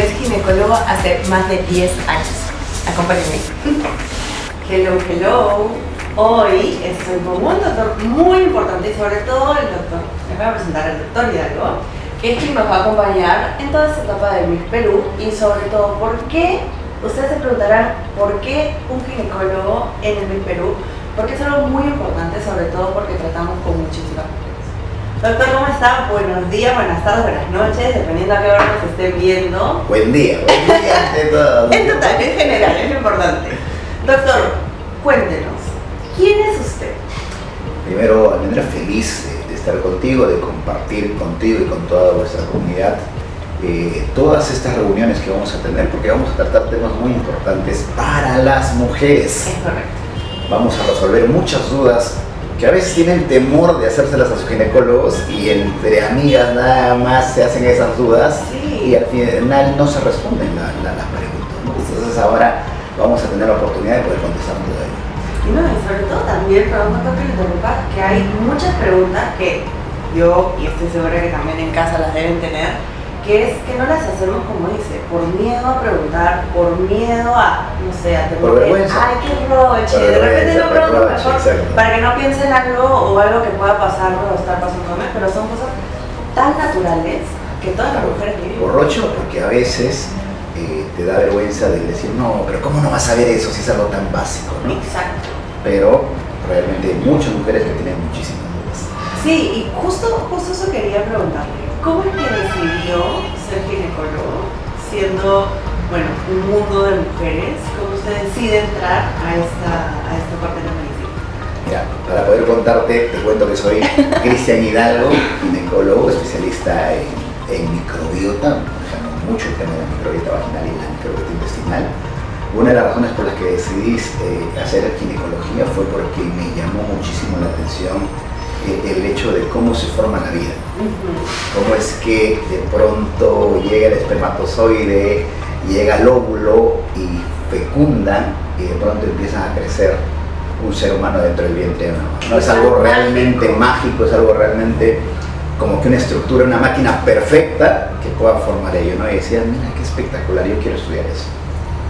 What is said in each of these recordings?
es ginecólogo hace más de 10 años. Acompáñenme. Hello, hello. Hoy estoy con un doctor muy importante y sobre todo el doctor. Les voy a presentar al doctor Hidalgo, que es quien nos va a acompañar en toda esta etapa de Miss Perú y sobre todo por qué, ustedes se preguntarán por qué un ginecólogo en el Miss Perú, porque es algo muy importante, sobre todo porque tratamos con muchísimas mujeres. Doctor, ¿cómo está? Buenos días, buenas tardes, buenas noches, dependiendo a qué hora nos estén viendo. Buen día ante todo. En total, en general, es lo importante. Doctor, cuéntenos, ¿quién es usted? Primero, de manera feliz de estar contigo, de compartir contigo y con toda vuestra comunidad todas estas reuniones que vamos a tener, porque vamos a tratar temas muy importantes para las mujeres. Es correcto. Vamos a resolver muchas dudas que a veces tienen temor de hacérselas a sus ginecólogos y entre amigas nada más se hacen esas dudas. Sí. Y al final no se responden las preguntas, ¿no? Entonces ahora vamos a tener la oportunidad de poder contestar todo ello. Y no, y sobre todo también, perdón, doctor, que le interrumpa, que hay muchas preguntas que yo, y estoy segura que también en casa las deben tener, que es que no las hacemos como dice, por miedo a preguntar, por miedo a, no sé, a tener Por vergüenza. ay, qué roche, Por de repente vergüenza, no pregunto por roche, mejor, exacto. para que no piensen algo o algo que pueda pasar o estar pasándome, pero son cosas tan naturales que todas las mujeres vivimos. Borrocho porque a veces te da vergüenza de decir, no, pero ¿cómo no vas a ver eso si es algo tan básico, ¿no? Exacto. Pero realmente hay muchas mujeres que tienen muchísimas dudas. Sí, y justo eso quería preguntarle. ¿Cómo es que decidió ser ginecólogo, siendo, bueno, un mundo de mujeres? ¿Cómo usted decide entrar a esta parte de la medicina? Mira, para poder contarte, te cuento que soy Cristian Hidalgo, ginecólogo, especialista en microbiota, manejando mucho el tema de la microbiota vaginal y la microbiota intestinal. Una de las razones por las que decidí hacer ginecología fue porque me llamó muchísimo la atención el hecho de cómo se forma la vida. Cómo es que de pronto llega el espermatozoide, llega el óvulo y fecundan y de pronto empiezan a crecer un ser humano dentro del vientre de una mamá. No es algo realmente mágico, es algo realmente como que una estructura, una máquina perfecta que pueda formar ello, ¿no? Y decían, mira qué espectacular, yo quiero estudiar eso.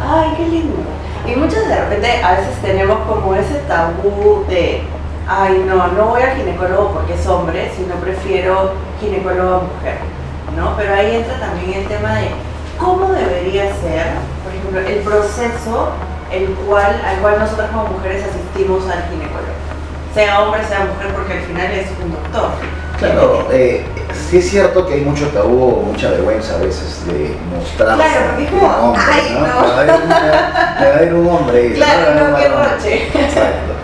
Ay, qué lindo. Y muchas de repente a veces tenemos como ese tabú de ay, no voy al ginecólogo porque es hombre, sino prefiero ginecólogo mujer, ¿no? Pero ahí entra también el tema de cómo debería ser, por ejemplo, el proceso al cual nosotros como mujeres asistimos al ginecólogo. Sea hombre, sea mujer, porque al final es un doctor. Claro, sí es cierto que hay mucho tabú, mucha vergüenza a veces de mostrarse. Claro, porque es como, hombre, ay, no. Me va a ir un hombre. Y Claro, no, qué roche. Exacto.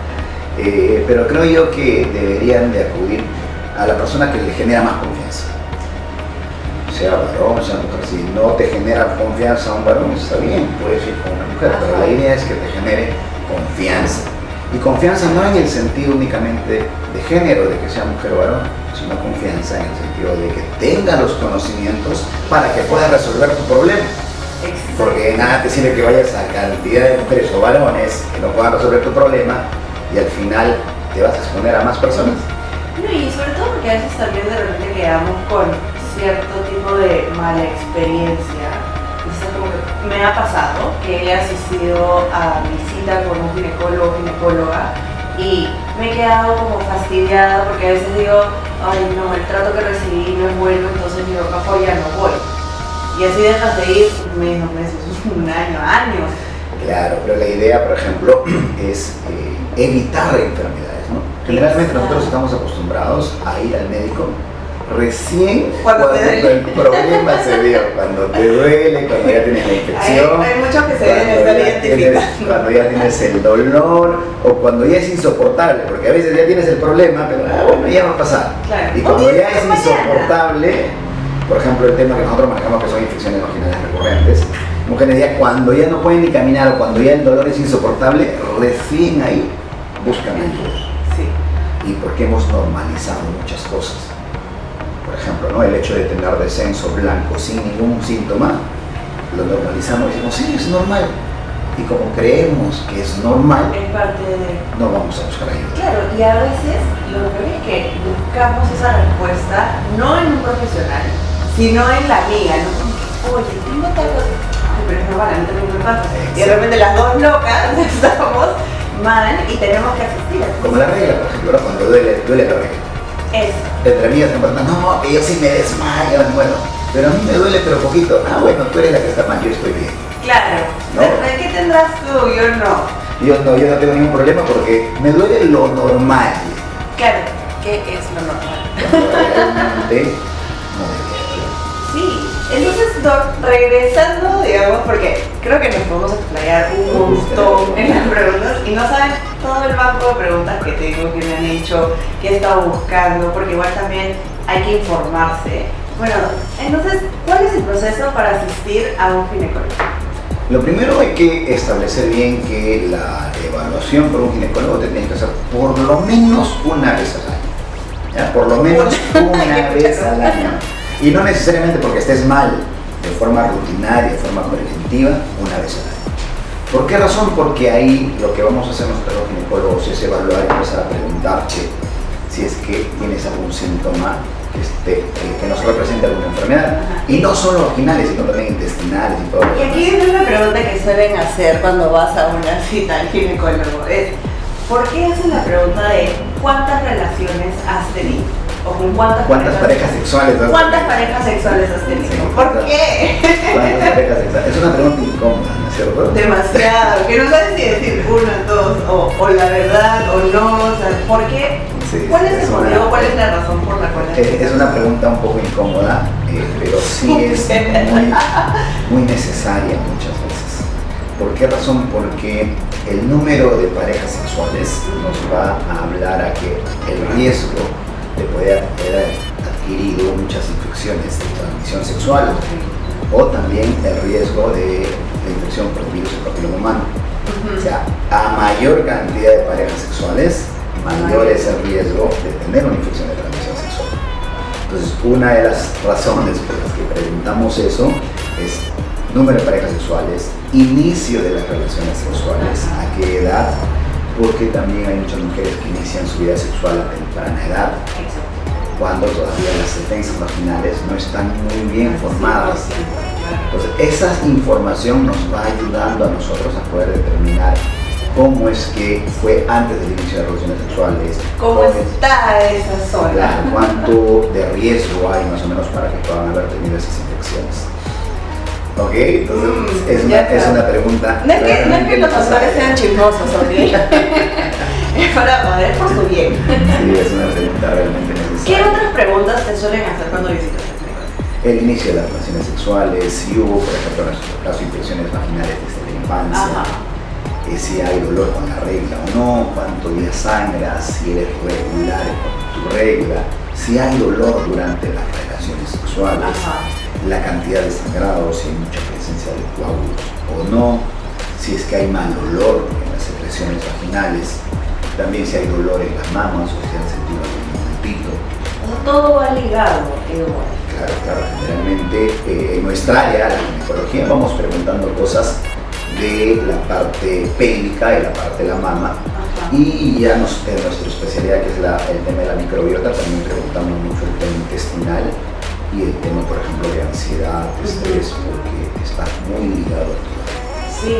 Pero creo yo que deberían de acudir a la persona que le genera más confianza. Sea varón, sea mujer. Si no te genera confianza a un varón, está bien, puedes ir con una mujer, pero la idea es que te genere confianza. Y confianza no en el sentido únicamente de género, de que sea mujer o varón, sino confianza en el sentido de que tenga los conocimientos para que pueda resolver tu problema. Porque de nada te sirve que vayas a cantidad de mujeres o varones que no puedan resolver tu problema y al final te vas a exponer a más personas. No, y sobre todo porque a veces también de repente quedamos con cierto tipo de mala experiencia. Entonces como que me ha pasado que he asistido a mi cita con un ginecólogo o ginecóloga y me he quedado como fastidiada porque a veces digo, ay no, el trato que recibí no es bueno, entonces digo, mejor ya no voy. Y así dejas de ir meses, un año, años. Claro, pero la idea, por ejemplo, es evitar enfermedades, ¿no? Generalmente nosotros estamos acostumbrados a ir al médico recién cuando el problema se dio, cuando te duele, cuando ya tienes la infección, hay muchos que se deben estar identificando. Cuando ya tienes el dolor o cuando ya es insoportable, porque a veces ya tienes el problema, pero bueno, ya va a pasar. Claro. Y cuando ya es insoportable, por ejemplo, el tema que nosotros manejamos que son infecciones vaginales recurrentes, mujeres ya cuando ya no pueden ni caminar o cuando ya el dolor es insoportable, recién ahí buscan ayuda. Sí. Y porque hemos normalizado muchas cosas. Por ejemplo, ¿no? El hecho de tener descenso blanco sin ningún síntoma, lo normalizamos y decimos, sí, es normal. Y como creemos que es normal, Es parte de... no vamos a buscar ayuda. Claro, y a veces lo peor es que buscamos esa respuesta no en un profesional, sino en la amiga, ¿no? oye, tengo tal cosa. Ay, pero es normal, a mí también me pasa. Y de repente las dos locas estamos mal y tenemos que asistir. Como la regla, por ejemplo, ¿no? Cuando duele la regla. Eso. Entre amigas se preguntan, no, que yo sí me desmayo, bueno, pero a mí me duele pero poquito. Ah, bueno, tú eres la que está mal, yo estoy bien. Claro. ¿No? ¿De qué tendrás tú? Yo no. Yo no tengo ningún problema porque me duele lo normal. Claro, ¿qué es lo normal? Cuando realmente no debería. Sí, entonces regresando, digamos, porque creo que nos podemos explayar un montón en las preguntas y no saben todo el banco de preguntas que tengo, que me han hecho, que he estado buscando, porque igual también hay que informarse. Bueno, entonces, ¿cuál es el proceso para asistir a un ginecólogo? Lo primero hay que establecer bien que la evaluación por un ginecólogo te tienes que hacer por lo menos una vez al año. ¿Ya? Por lo menos una vez al año. Y no necesariamente porque estés mal, de forma rutinaria, de forma preventiva, una vez al año. ¿Por qué razón? Porque ahí lo que vamos a hacer nosotros los ginecólogos es evaluar y empezar a preguntarte si es que tienes algún síntoma que nos represente alguna enfermedad. Ajá. Y no solo vaginales, sino también intestinales y todo lo Y aquí demás. viene una pregunta que suelen hacer cuando vas a una cita al ginecólogo. Es, ¿por qué hacen la pregunta de cuántas relaciones has tenido? ¿O con ¿Cuántas parejas sexuales has ¿Cuántas tenido? parejas sexuales has tenido? Sí, ¿Por qué? ¿Cuántas parejas sexuales? Es una pregunta incómoda, ¿no es cierto? Demasiado, que no sabes si decir una, dos, o la verdad, o no, o sea, ¿por qué? Sí, ¿Cuál es el una- motivo, cuál es la razón por la cual? Es una pregunta un poco incómoda, pero sí es muy necesaria muchas veces. ¿Por qué razón? Porque el número de parejas sexuales nos va a hablar a que el riesgo de poder haber adquirido muchas infecciones de transmisión sexual o también el riesgo de la infección por virus del papiloma humano. O sea, a mayor cantidad de parejas sexuales, mayor es el riesgo de tener una infección de transmisión sexual. Entonces, una de las razones por las que preguntamos eso es número de parejas sexuales, inicio de las relaciones sexuales, a qué edad, porque también hay muchas mujeres que inician su vida sexual a temprana edad, cuando todavía las defensas vaginales no están muy bien formadas. Entonces, esa información nos va ayudando a nosotros a poder determinar cómo es que fue antes del inicio de relaciones sexuales. ¿Cómo está esa zona? Claro, cuánto de riesgo hay más o menos para que puedan haber tenido esas infecciones. ¿Ok? Entonces es una pregunta. No es que los doctores sean chismosos, ¿ok? Es es por su bien. Sí, es una pregunta realmente ¿Qué necesaria. otras preguntas te suelen hacer cuando visitas el médico? El inicio de las relaciones sexuales, si hubo, por ejemplo, las infecciones vaginales desde la infancia. Ajá. Si hay dolor con la regla o no, cuánto día sangras, si eres regular con tu regla, si hay dolor durante las relaciones sexuales, Ajá. la cantidad de sangrado, si hay mucha presencia de coágulos o no, si es que hay mal olor en las secreciones vaginales, también si hay dolor en las mamas o si han sentido algún momentito. Todo va ligado, igual. Claro, generalmente en nuestra área, la ginecología, vamos preguntando cosas de la parte pélvica y la parte de la mama. Ajá. Y ya en nuestra especialidad, que es el tema de la microbiota, también preguntamos mucho el tema intestinal y el tema, por ejemplo, de ansiedad, estrés, porque está muy ligado a todo. Sí,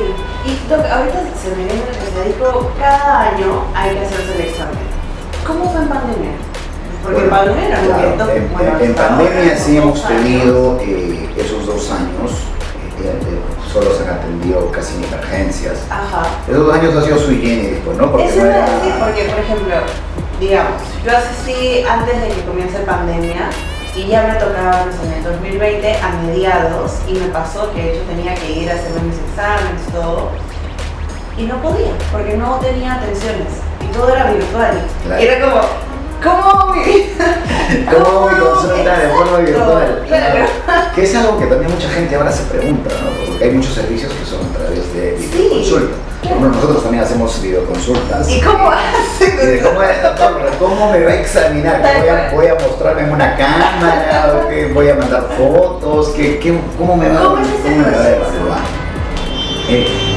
y Doc, ahorita se me viene que se dijo, cada año hay que hacerse el examen. ¿Cómo fue en pandemia? Porque en pandemia era muy claro, quieto. en pandemia sí hemos tenido esos 2 años, solo se han atendido casi en emergencias. Ajá. Esos 2 años ha sido sui generis, pues, ¿no? Porque Eso no iba a era- decir, porque por ejemplo, digamos, yo asistí antes de que comience pandemia y ya me tocaba pues, en el 2020 a mediados y me pasó que de hecho tenía que ir a hacerme mis exámenes, todo, y no podía, porque no tenía atenciones y todo era virtual. Claro. Y era como, ¿cómo mi ¿Cómo mi consulta de forma virtual? Claro. Que es algo que también mucha gente ahora se pregunta, ¿no? Porque hay muchos servicios que son a través de videoconsulta. claro. Bueno, nosotros también hacemos videoconsultas. ¿Y cómo haces? Y de ¿cómo me va a examinar? ¿Que voy a mostrarme en una cámara? ¿O que voy a mandar fotos? ¿Cómo me va, ¿Cómo es ese cómo me va a proceso? evaluar?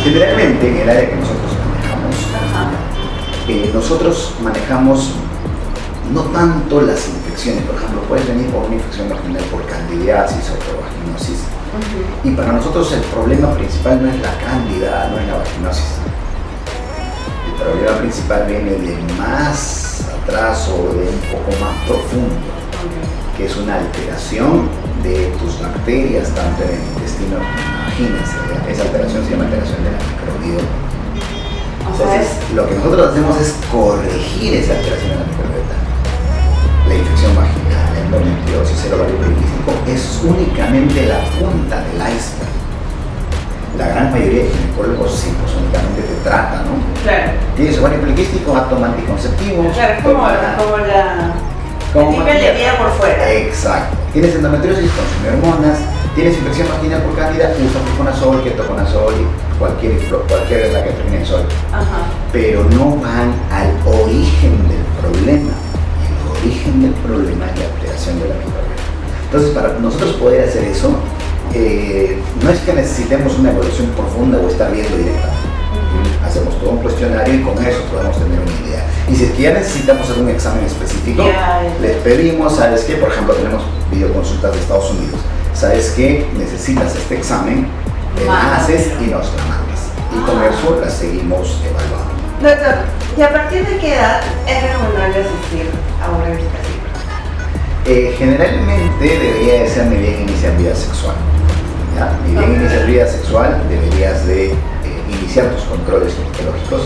Generalmente en el área que nosotros manejamos, Ajá. nosotros manejamos no tanto las infecciones. Por ejemplo, puedes venir por una infección vaginal por candidiasis o por vaginosis Y para nosotros el problema principal no es la cándida, no es la vaginosis. El problema principal viene de más atrás o de un poco más profundo, que es una alteración de tus bacterias, tanto en el intestino como en la vagina. Esa alteración se llama alteración de la microbiota. Entonces, lo que nosotros hacemos es corregir esa alteración de la microbiota. La infección vaginal, la endometriosis, el ovario poliquístico es únicamente la punta del iceberg. La gran mayoría de ginecólogos sí, pues únicamente te tratan, ¿no? Claro. Tienes ovario poliquístico, toma anticonceptivos. Claro, es como la de vida por fuera. Exacto. Tienes endometriosis, consume hormonas. Tienes infección vaginal por cándida, usa fluconazol, ketoconazol, cualquier es la que termine en sol. Ajá. Pero no van al origen del problema. Y el origen del problema es la alteración de la microbiota. Entonces, para nosotros poder hacer eso, no es que necesitemos una evaluación profunda o estar viendo directamente. Hacemos todo un cuestionario y con eso podemos tener una idea. Y si es que ya necesitamos hacer un examen específico, les pedimos, ¿sabes qué? Por ejemplo, tenemos videoconsultas de Estados Unidos. ¿Sabes qué? Necesitas este examen, te la haces y nos la mandas. Y con eso la seguimos evaluando. Doctor, ¿y a partir de qué edad es recomendable asistir a una visita clínica? Generalmente debería de ser ni bien iniciar vida sexual. ¿Ya? Ni bien iniciar vida sexual, deberías de iniciar tus controles ginecológicos.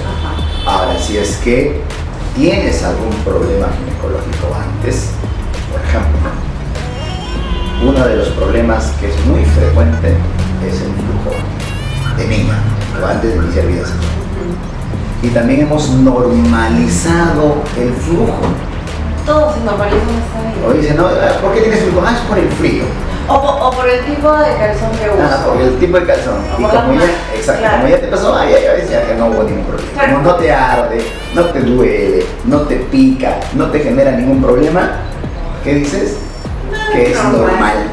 Ahora, si es que tienes algún problema ginecológico antes, por ejemplo, uno de los problemas que es muy frecuente es el flujo de niña, o antes de iniciar vida sexual. Y también hemos normalizado el flujo. Todos se normalizan esta vida. O dicen, no, ¿por qué tienes flujo? Ah, es por el frío. O por el tipo de calzón que uso. Por el tipo de calzón. Y como ya te pasó, a veces ya no hubo ningún problema. Claro. Como no te arde, no te duele, no te pica, no te genera ningún problema, ¿qué dices? Que es normal.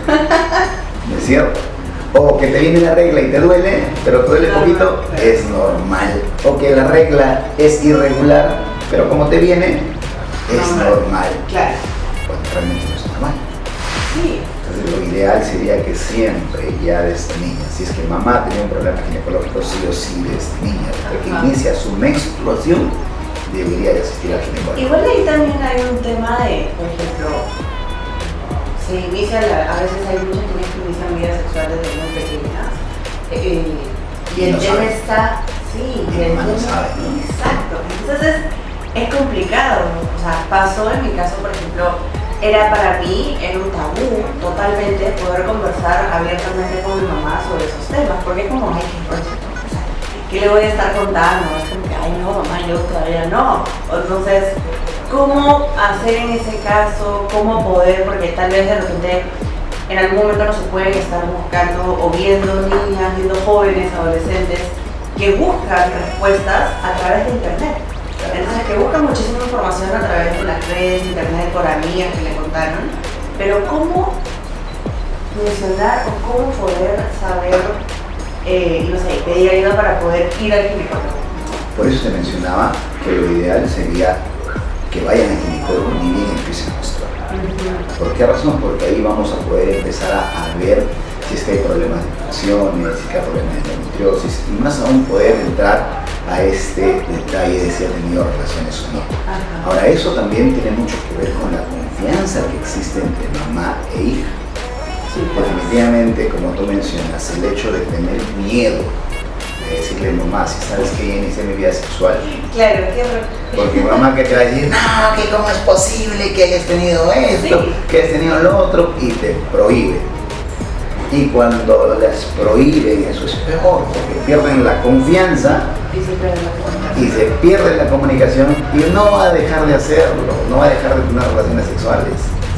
¿No es cierto? O que te viene la regla y te duele, pero te duele poquito, es normal. O que la regla es irregular, pero como te viene, es normal. Claro. Bueno, realmente no es normal. Sí. Entonces lo ideal sería que siempre, ya desde niña, si es que mamá tenía un problema ginecológico, sí o sí desde niña, desde que inicia su menstruación, debería de asistir al ginecólogo. Igual ahí también hay un tema de, por ejemplo, se inicia, a veces hay muchas niñas que inician vida sexual desde muy pequeñas y el tema está, sí, y el tema no sabe, ¿no? Exacto, entonces es complicado, o sea, pasó en mi caso, por ejemplo, para mí era un tabú totalmente poder conversar abiertamente con mi mamá sobre esos temas, porque es como, ay, ¿qué le voy a estar contando? Es como que, ay, no, mamá, yo todavía no. Entonces, ¿cómo hacer en ese caso? ¿Cómo poder? Porque tal vez de repente en algún momento no se pueden estar buscando o viendo niñas, viendo jóvenes, adolescentes que buscan respuestas a través de internet. Entonces, que buscan muchísima información a través de las redes, internet, por amigas que le contaron, pero ¿cómo funcionar o cómo poder saber, no sé, pedir ayuda para poder ir al ginecólogo? Por eso te mencionaba que lo ideal sería que vayan al ginecólogo ni bien empiecen a menstruar. ¿Por qué razón? Porque ahí vamos a poder empezar a ver si es que hay problemas de infecciones, si es que hay problemas de endometriosis, y más aún poder entrar a este detalle de si ha tenido relaciones o no. Ahora, eso también tiene mucho que ver con la confianza que existe entre mamá e hija. Sí, definitivamente, como tú mencionas, el hecho de tener miedo de decirle, mamá, si sabes que ya inicié mi vida sexual. Claro, qué horror. Porque mamá que te va a decir, no, que cómo es posible que hayas tenido esto, sí, que hayas tenido lo otro, y te prohíbe. Y cuando las prohíben, eso es peor, porque pierden la confianza y se pierde la comunicación y no va a dejar de hacerlo, no va a dejar de tener relaciones sexuales.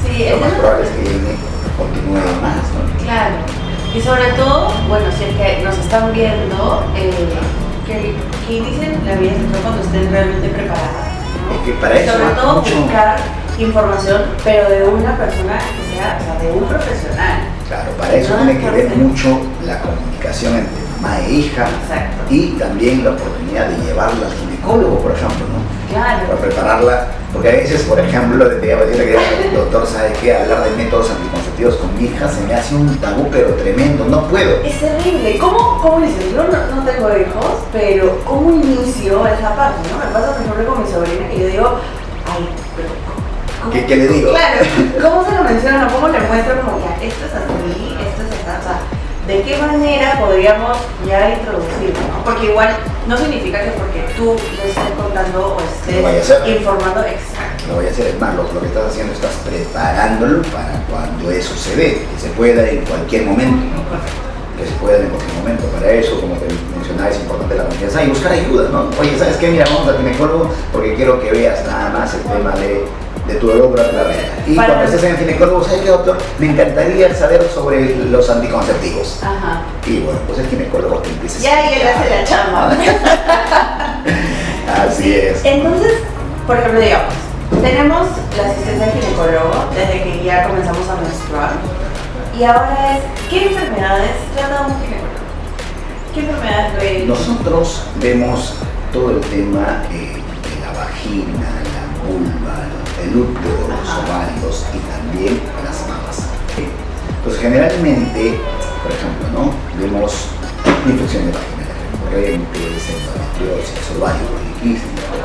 Sí, lo más probable es que continúe más, ¿no? Claro. Y sobre todo, bueno, si es que nos están viendo, que inicien la vida sexual cuando estén realmente preparadas, ¿no? Es que para eso sobre todo buscar información, pero de una persona que sea, o sea, de un profesional. Claro, para eso tiene que ver mucho la comunicación entre mamá e hija. Exacto. Y también la oportunidad de llevarla al ginecólogo, por ejemplo, ¿no? Claro. Para prepararla, porque a veces, por ejemplo, te iba a decir que el doctor sabe que hablar de métodos anticonceptivos con mi hija se me hace un tabú, pero tremendo, no puedo. Es terrible. ¿Cómo dices? Yo no tengo hijos, pero ¿cómo inicio esa parte, no? Me pasa, por ejemplo, con mi sobrina que yo digo, ay, pero ¿cómo? ¿Qué le digo? Claro, ¿cómo se lo menciono? ¿Cómo le muestro como ya, esto es así, esto es así? O sea, ¿de qué manera podríamos ya introducirlo, ¿no? Porque igual no significa que porque tú le estés contando o estés informando, exacto. No voy a hacer, es más, lo que estás haciendo, estás preparándolo para cuando eso se dé, que se puede dar en cualquier momento, ¿no? Que se puede dar en cualquier momento. Para eso, como te mencionaba, es importante la confianza y buscar ayuda, ¿no? Oye, ¿sabes qué? Mira, vamos al ginecólogo porque quiero que veas nada más el tema de tu dolor durante la regla. Y cuando estés en el ginecólogo, ¿sabes qué, doctor? Me encantaría saber sobre los anticonceptivos. Ajá. Y bueno, pues el ginecólogo te empieza a ya él hace la chamba. Así es. Entonces, por ejemplo, digamos, tenemos la asistencia del ginecólogo desde que ya comenzamos a menstruar. Y ahora es, ¿qué enfermedades trata un ginecólogo? ¿Qué enfermedades ve? Nosotros vemos todo el tema de la vagina, la vulva, el útero, los ovarios y también las mamas. Pues generalmente, por ejemplo, ¿no? Vemos infecciones vaginales recurrentes, endometriosis, ovario poliquístico,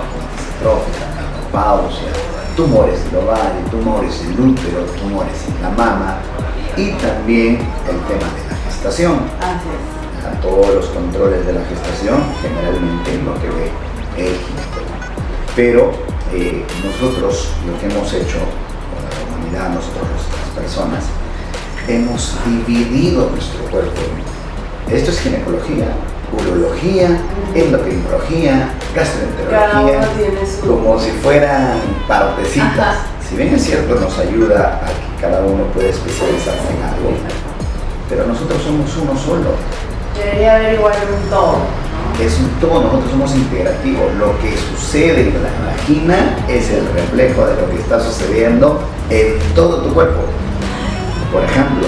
trófica, menopausia, tumores del ovario, tumores del útero, tumores en la mama y también el tema de la gestación. Así es. A todos los controles de la gestación, generalmente lo que ve el ginecólogo. Pero nosotros lo que hemos hecho, con la humanidad, nosotros las personas, hemos dividido nuestro cuerpo. Esto es ginecología, urología, endocrinología, gastroenterología, como si fueran partecitas. Ajá. Si bien es cierto, nos ayuda a que cada uno pueda especializarse en algo, pero nosotros somos uno solo. Debería haber igual un todo. Es un todo, nosotros somos integrativos. Lo que sucede en la vagina es el reflejo de lo que está sucediendo en todo tu cuerpo. Por ejemplo,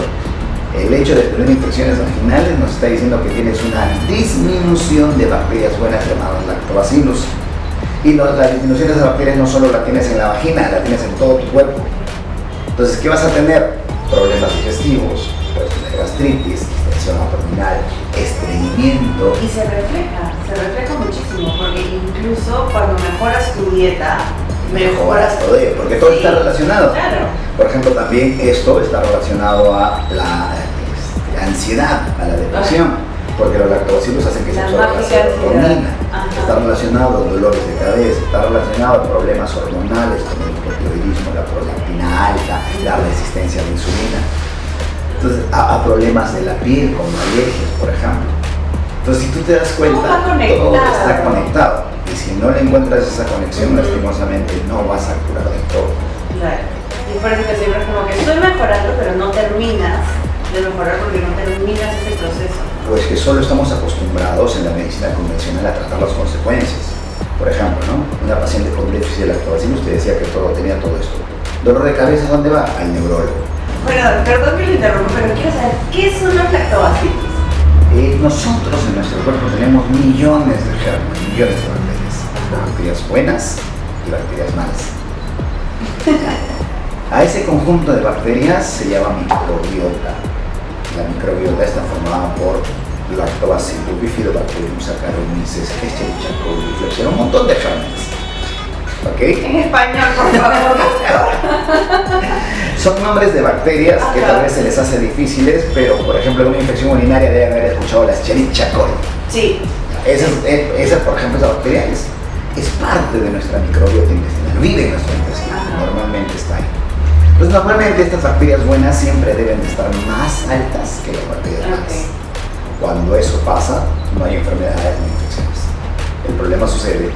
el hecho de tener infecciones vaginales nos está diciendo que tienes una disminución de bacterias buenas llamadas lactobacillus. Y las disminuciones de bacterias no solo la tienes en la vagina, la tienes en todo tu cuerpo. Entonces, ¿qué vas a tener? Problemas digestivos, puedes tener gastritis, distensión abdominal, estreñimiento. Y se refleja muchísimo, porque incluso cuando mejoras tu dieta, mejoras todo ello, porque todo está relacionado. Claro. Por ejemplo, también esto está relacionado a la ansiedad, a la depresión, porque los lactobacillus hacen que se absorba la serotonina. Está relacionado a dolores de cabeza, está relacionado a problemas hormonales como el hipotiroidismo, la prolactina alta, la resistencia a la insulina. Entonces, a problemas de la piel, como alergias, por ejemplo. Entonces, si tú te das cuenta, todo está conectado. Y si no le encuentras esa conexión, lastimosamente no vas a curar del todo. Claro. Y por eso que siempre es como que estoy mejorando, pero no terminas de mejorar porque no terminas ese proceso. Pues que solo estamos acostumbrados en la medicina convencional a tratar las consecuencias. Por ejemplo, ¿no? Una paciente con déficit de lactobacillus, usted decía que tenía todo esto. Dolor de cabeza, ¿dónde va? Al neurólogo. Bueno, perdón que lo interrumpa, pero quiero saber, ¿qué son los lactobacillus? Nosotros en nuestro cuerpo tenemos millones de germes, millones de bacterias. Bacterias buenas y bacterias malas. A ese conjunto de bacterias se llama microbiota. La microbiota está formada por Lactobacillus, Bifidobacterium, Saccharomyces, Escherichia coli, Klebsiella, un montón de gérmenes. ¿Ok? En español, por favor. Son nombres de bacterias que tal vez se les hace difíciles, pero por ejemplo en una infección urinaria deben haber escuchado la Escherichia coli. Sí. Esa, por ejemplo, esa bacteria es parte de nuestra microbiota intestinal, vive en nuestro intestino, normalmente está ahí. Entonces normalmente estas bacterias buenas siempre deben de estar más altas que las bacterias malas. Cuando eso pasa, no hay enfermedades ni infecciones. El problema sucede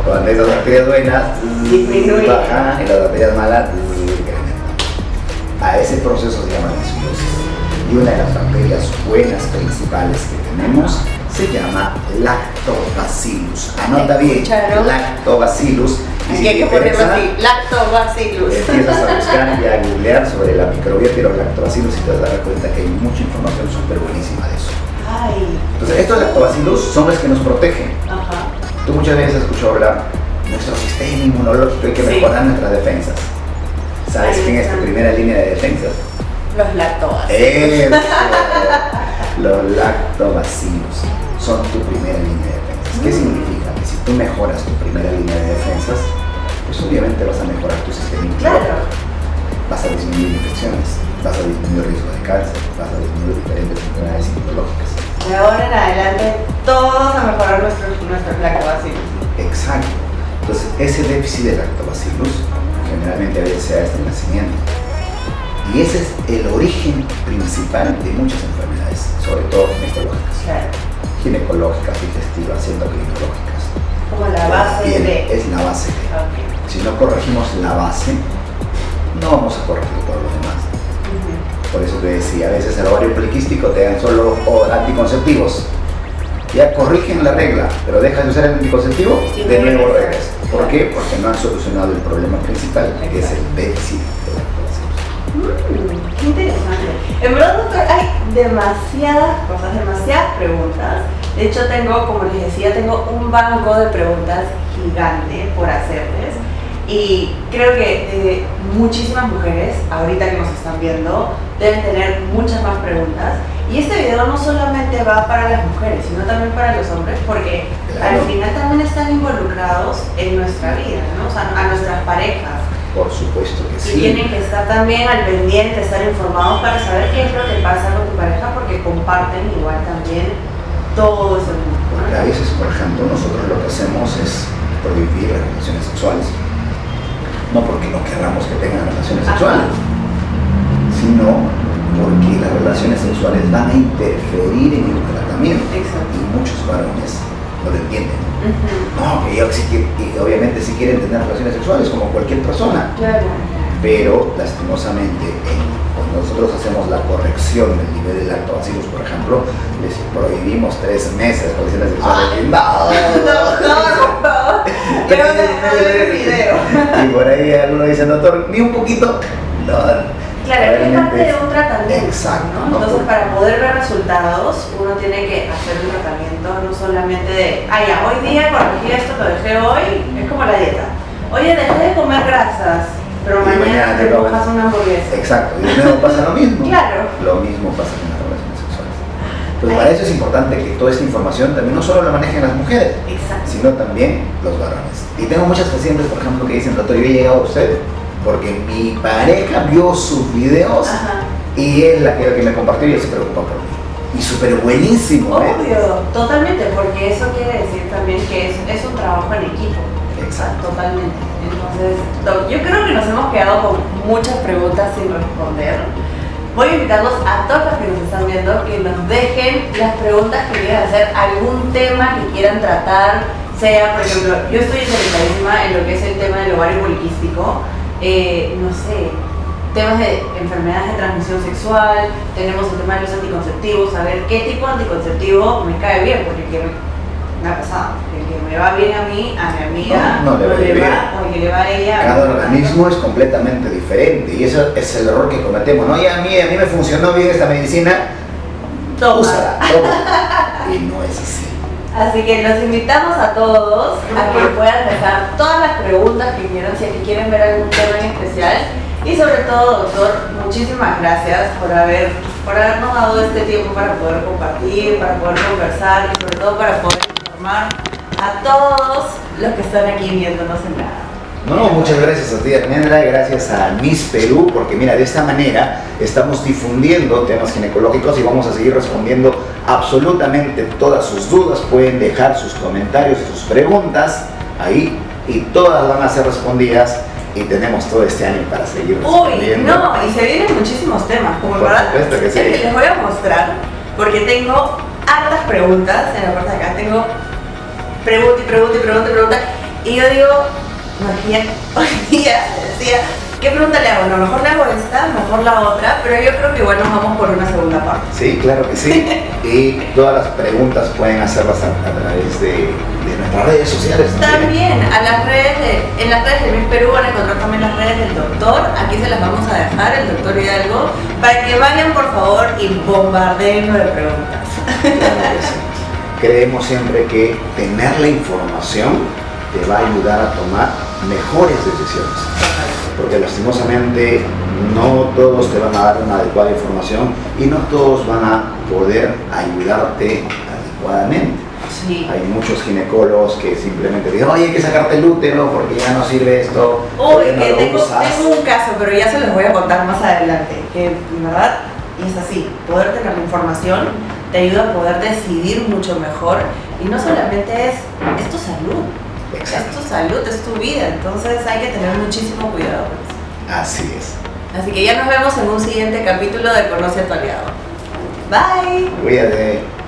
cuando esas bacterias buenas bajan y las bacterias malas incrementan. A ese proceso se llama disbiosis. Y una de las bacterias buenas principales que tenemos se llama Lactobacillus. Anota bien, Lactobacillus. Aquí hay que ponerlo así, Lactobacillus. Empiezas a buscar y a googlear sobre la microbiota y los lactobacillus y te vas a dar cuenta que hay mucha información súper buenísima de eso. Ay. Entonces, estos lactobacillus son los que nos protegen. Ajá. Tú muchas veces has escuchado hablar nuestro sistema inmunológico, hay que mejorar nuestras defensas. ¿Sabes quién es tu primera línea de defensas? Los lactobacilos. Eso. Los lactobacilos son tu primera línea de defensas. ¿Qué significa? Que si tú mejoras tu primera línea de defensas, pues obviamente vas a mejorar tu sistema inmunológico. Claro. Vas a disminuir infecciones, vas a disminuir el riesgo de cáncer, vas a disminuir diferentes enfermedades inmunológicas. De ahora en adelante, todos a mejorar nuestros lactobacilos. Exacto. Entonces, ese déficit de lactobacilos generalmente a veces se da desde el nacimiento. Y ese es el origen principal de muchas enfermedades, sobre todo ginecológicas. Claro. Ginecológicas, digestivas, endocrinológicas. Como la base de... Es la base de. Okay. Si no corregimos la base, no vamos a corregir todo lo demás. Por eso te decía, a veces el ovario poliquístico te dan solo anticonceptivos. Ya corrigen la regla, pero dejas de usar el anticonceptivo, de nuevo regresas. ¿Por qué? Porque no han solucionado el problema principal, que es el déficit de lactobacilos. Qué interesante. En verdad, doctor, hay demasiadas cosas, demasiadas preguntas. De hecho, como les decía, tengo un banco de preguntas gigante por hacerles. Y creo que muchísimas mujeres, ahorita que nos están viendo, deben tener muchas más preguntas. Y este video no solamente va para las mujeres, sino también para los hombres, porque claro, al final también están involucrados en nuestra vida, ¿no? O sea, a nuestras parejas. Por supuesto que sí. Y tienen que estar también al pendiente, estar informados para saber qué es lo que pasa con tu pareja, porque comparten igual también todo ese mundo, ¿no? Porque a veces, por ejemplo, nosotros lo que hacemos es prohibir las relaciones sexuales. No porque no querramos que tengan relaciones sexuales, sino porque las relaciones sexuales van a interferir en el tratamiento. Exacto. Y muchos varones no lo entienden. No, que yo sí y obviamente sí quieren tener relaciones sexuales como cualquier persona. Claro. Pero lastimosamente, cuando nosotros hacemos la corrección del nivel de lactobacilos, por ejemplo, les prohibimos 3 meses de relaciones sexuales. No. Quiero ver el video. Y por ahí alguno dice, doctor, ni un poquito. No, claro, es parte de un tratamiento. Exacto. ¿no? Entonces, para poder ver resultados, uno tiene que hacer un tratamiento, no solamente de, ya, hoy día corregí esto, lo dejé hoy, es como la dieta. Oye, dejé de comer grasas, pero mañana te cojas una hamburguesa. Exacto, y luego pasa lo mismo. Claro. Lo mismo pasa con las relaciones sexuales. Entonces, para eso es importante que toda esta información también no solo la manejen las mujeres, sino también los varones. Y tengo muchas pacientes, por ejemplo, que dicen, doctor, yo he llegado a usted porque mi pareja vio sus videos y es la que me compartió y él se preocupa por mí. Y súper buenísimo, Obvio, totalmente, porque eso quiere decir también que es un trabajo en equipo. Exacto. Totalmente. Entonces, yo creo que nos hemos quedado con muchas preguntas sin responder. Voy a invitarlos a todos los que nos están viendo que nos dejen las preguntas que quieran hacer, algún tema que quieran tratar, sea, por ejemplo, yo estoy interesadísima en lo que es el tema del ovario poliquístico, no sé, temas de enfermedades de transmisión sexual, tenemos el tema de los anticonceptivos, a ver qué tipo de anticonceptivo me cae bien, porque me ha pasado, el que me va bien a mí, a mi amiga, no le va bien. O el que le va a ella. Cada organismo es completamente diferente y eso es el error que cometemos. No, a mí me funcionó bien esta medicina, úsala, toma. Y no es así. Así que los invitamos a todos a que puedan dejar todas las preguntas que quieran, si es que quieren ver algún tema en especial. Y sobre todo, doctor, muchísimas gracias por habernos dado este tiempo para poder compartir, para poder conversar y sobre todo para poder informar a todos los que están aquí viéndonos en la... No, muchas gracias a ti, Almendra, gracias a Miss Perú, porque mira, de esta manera estamos difundiendo temas ginecológicos y vamos a seguir respondiendo absolutamente todas sus dudas. Pueden dejar sus comentarios y sus preguntas ahí y todas van a ser respondidas y tenemos todo este año para seguir respondiendo. Uy, no, y se vienen muchísimos temas, como Por verdad, supuesto que sí. les voy a mostrar, porque tengo hartas preguntas en la parte de acá, tengo pregunta, y yo digo, María, hoy día decía, ¿qué pregunta le hago? A lo mejor le hago esta, mejor la otra, pero yo creo que igual nos vamos por una segunda parte. Sí, claro que sí. Y todas las preguntas pueden hacerlas a través de nuestras redes sociales. También a las en las redes de Miss Perú van a encontrar también las redes del doctor. Aquí se las vamos a dejar, el doctor Hidalgo, para que vayan por favor y bombardeen de preguntas. Claro que sí. Creemos siempre que tener la información te va a ayudar a tomar mejores decisiones. Porque lastimosamente no todos te van a dar una adecuada información y no todos van a poder ayudarte adecuadamente. Sí. Hay muchos ginecólogos que simplemente dicen, oye, hay que sacarte el útero porque ya no sirve esto. Uy, no que lo tengo usas. un caso, pero ya se los voy a contar más adelante. Que en verdad es así, poder tener la información te ayuda a poder decidir mucho mejor. Y no solamente es tu salud. Exacto. Es tu salud, es tu vida. Entonces hay que tener muchísimo cuidado con eso. Así es. Así que ya nos vemos en un siguiente capítulo de Conoce a tu aliado. Bye. Cuídate.